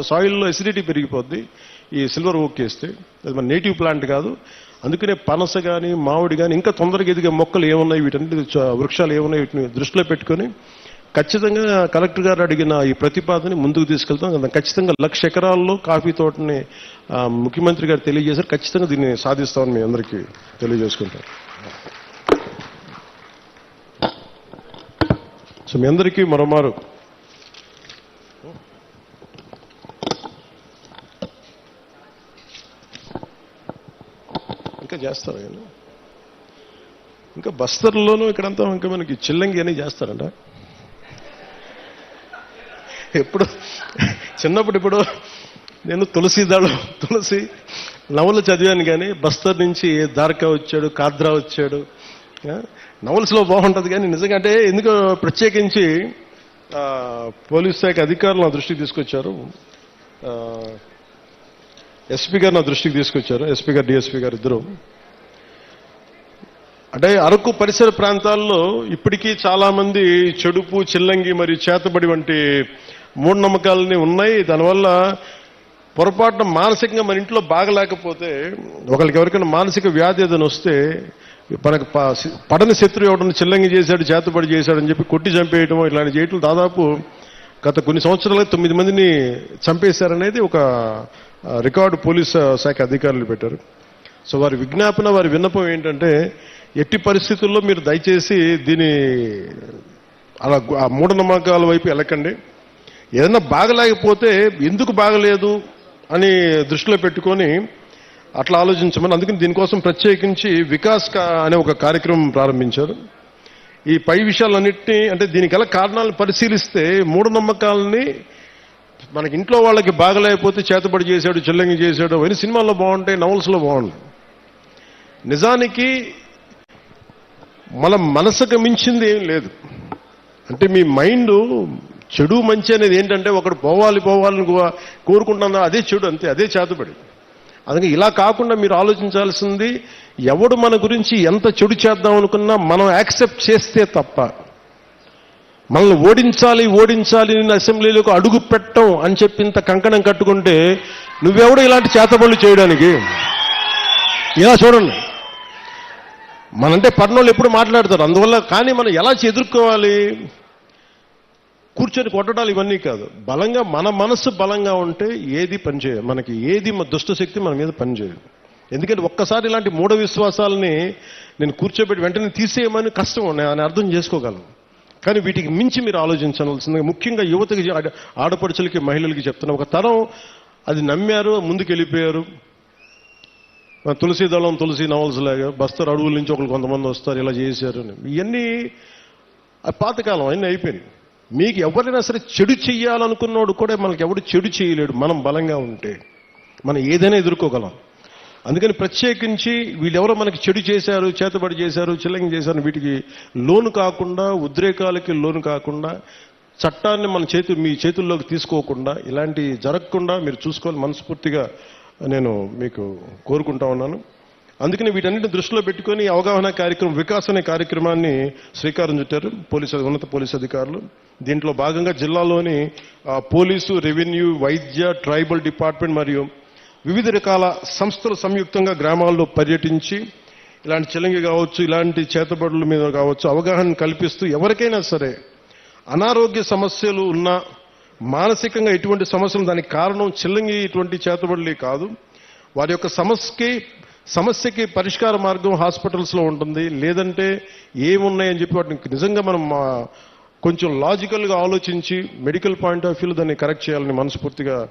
సాయిల్లో acidity పెరిగిపోద్ది ఈ silver oak వేస్తే. అది మన నేటివ్ ప్లాంట్ కాదు. అందుకనే పనస కానీ మామిడి కానీ ఇంకా తొందరగా ఎదిగే మొక్కలు ఏమున్నాయి, వీటన్నిటి వృక్షాలు ఏమున్నాయి, వీటిని దృష్టిలో పెట్టుకొని ఖచ్చితంగా కలెక్టర్ గారు అడిగిన ఈ ప్రతిపాదన ముందుకు తీసుకెళ్తాం. ఖచ్చితంగా 1,00,000 ఎకరాల్లో కాఫీ తోటని ముఖ్యమంత్రి గారు తెలియజేశారు. ఖచ్చితంగా దీన్ని సాధిస్తామని మీ అందరికీ తెలియజేసుకుంటాం. సో మీ అందరికీ మరోమారు ఇంకా చేస్తారు, ఇంకా బస్తర్లోనూ ఇక్కడంతా ఇంకా మనకి చిల్లంగి అని చేస్తారంట. ఎప్పుడు చిన్నప్పుడు ఇప్పుడు నేను తులసి నవలు చదివాను, కానీ బస్తర్ నుంచి దార్కా వచ్చాడు, కాద్రా వచ్చాడు. నవల్స్లో బాగుంటుంది, కానీ నిజంగా అంటే ఎందుకో ప్రత్యేకించి పోలీస్ శాఖ అధికారులు నా దృష్టికి తీసుకొచ్చారు. ఎస్పీ గారు నా దృష్టికి తీసుకొచ్చారు, ఎస్పీ గారు డిఎస్పీ గారు ఇద్దరు. అంటే అరకు పరిసర ప్రాంతాల్లో ఇప్పటికీ చాలా మంది చెడుపు, చిల్లంగి మరియు చేతబడి వంటి మూఢనమ్మకాలని ఉన్నాయి. దానివల్ల పొరపాటున మానసికంగా మన ఇంట్లో బాగలేకపోతే, ఒకరికి ఎవరికైనా మానసిక వ్యాధి ఏదైనా వస్తే మనకు పడని శత్రువు ఎవడన్నా చిల్లంగి చేశాడు, చేతబడి చేశాడని చెప్పి కొట్టి చంపేయటం, ఇలాంటి చేయటం దాదాపు గత కొన్ని సంవత్సరాలుగా 9 మందిని చంపేశారనేది ఒక రికార్డు పోలీస్ శాఖ అధికారులు పెట్టారు. సో వారి విజ్ఞాపన, వారి విన్నపం ఏంటంటే, ఎట్టి పరిస్థితుల్లో మీరు దయచేసి దీని అలా ఆ మూఢనమ్మకాల వైపు వెళ్ళకండి. ఏదైనా బాగలేకపోతే ఎందుకు బాగలేదు అని దృష్టిలో పెట్టుకొని అట్లా ఆలోచించమని, అందుకని దీనికోసం ప్రత్యేకించి వికాస్ అనే ఒక కార్యక్రమం ప్రారంభించారు. ఈ పై విషయాలన్నింటినీ, అంటే దీనికి గల కారణాలను పరిశీలిస్తే మూఢనమ్మకాలని మనకి ఇంట్లో వాళ్ళకి బాగలేకపోతే చేతబడి చేశాడు, చిల్లంగి చేశాడు అని సినిమాల్లో బాగుంటాయి, నవల్స్లో బాగుంటాయి. నిజానికి మన మనసుకు మించింది ఏం లేదు. అంటే మీ మైండ్ చెడు మంచి అనేది ఏంటంటే, ఒకడు పోవాలని కోరుకుంటున్నా అదే చెడు, అంతే, అదే చేతబడి. అందుకే ఇలా కాకుండా మీరు ఆలోచించాల్సింది, ఎవడు మన గురించి ఎంత చెడు చేద్దాం అనుకున్నా మనం యాక్సెప్ట్ చేస్తే తప్ప, మనల్ని ఓడించాలి నేను అసెంబ్లీలోకి అడుగు పెట్టం అని చెప్పి ఇంత కంకణం కట్టుకుంటే నువ్వెవడు ఇలాంటి చేతబడులు చేయడానికి? ఇలా చూడండి, మనంటే పర్నోళ్ళు ఎప్పుడు మాట్లాడతారు, అందువల్ల. కానీ మనం ఎలా ఎదుర్కోవాలి? కూర్చొని కొట్టడాలు ఇవన్నీ కాదు. బలంగా మన మనసు బలంగా ఉంటే ఏది పనిచేయదు, మనకి ఏది దుష్టశక్తి మన మీద పనిచేయదు. ఎందుకంటే ఒక్కసారి ఇలాంటి మూఢ విశ్వాసాలని నేను కూర్చోబెట్టి వెంటనే తీసేయమని కష్టం, నేను అర్థం చేసుకోగలను. కానీ వీటికి మించి మీరు ఆలోచించాల్సిందిగా, ముఖ్యంగా యువతకి, ఆడపడుచులకి, మహిళలకి చెప్తున్నా. ఒక తరం అది నమ్మారు, ముందుకు వెళ్ళిపోయారు. తులసి నవల్స్ లాగా బస్తర్ అడుగుల నుంచి ఒకరు కొంతమంది వస్తారు, ఇలా చేశారు. ఇవన్నీ పాతకాలం, అన్నీ అయిపోయినాయి. మీకు ఎవరైనా సరే చెడు చెయ్యాలనుకున్నవాడు కూడా మనకి ఎవడు చెడు చేయలేడు. మనం బలంగా ఉంటే మనం ఏదైనా ఎదుర్కోగలం. అందుకని ప్రత్యేకించి వీళ్ళెవరో మనకి చెడు చేశారు, చేతబడి చేశారు, చిల్లంగి చేశారు, వీటికి లోను కాకుండా, ఉద్రేకాలకి లోను కాకుండా, చట్టాన్ని మీ చేతుల్లోకి తీసుకోకుండా, ఇలాంటి జరగకుండా మీరు చూసుకోవాలి మనస్ఫూర్తిగా నేను మీకు కోరుకుంటా ఉన్నాను. అందుకని వీటన్నిటిని దృష్టిలో పెట్టుకొని అవగాహన కార్యక్రమం, వికాస్ అనే కార్యక్రమాన్ని శ్రీకారం చుట్టారు ఉన్నత పోలీసు అధికారులు. దీంట్లో భాగంగా జిల్లాలోని పోలీసు, రెవెన్యూ, వైద్య, ట్రైబల్ డిపార్ట్మెంట్ మరియు వివిధ రకాల సంస్థలు సంయుక్తంగా గ్రామాల్లో పర్యటించి ఇలాంటి చిల్లంగి కావచ్చు, ఇలాంటి చేతబడుల మీద కావచ్చు అవగాహన కల్పిస్తూ, ఎవరికైనా సరే అనారోగ్య సమస్యలు ఉన్నా, మానసికంగా ఎటువంటి సమస్యలు, దానికి కారణం చిల్లంగి ఇటువంటి చేతబడులే కాదు, వారి యొక్క సమస్యకి పరిష్కార మార్గం హాస్పిటల్స్లో ఉంటుంది. లేదంటే ఏమున్నాయని చెప్పి వాటిని నిజంగా మనం కొంచెం లాజికల్గా ఆలోచించి మెడికల్ పాయింట్ ఆఫ్ వ్యూలో దాన్ని కరెక్ట్ చేయాలని మనస్ఫూర్తిగా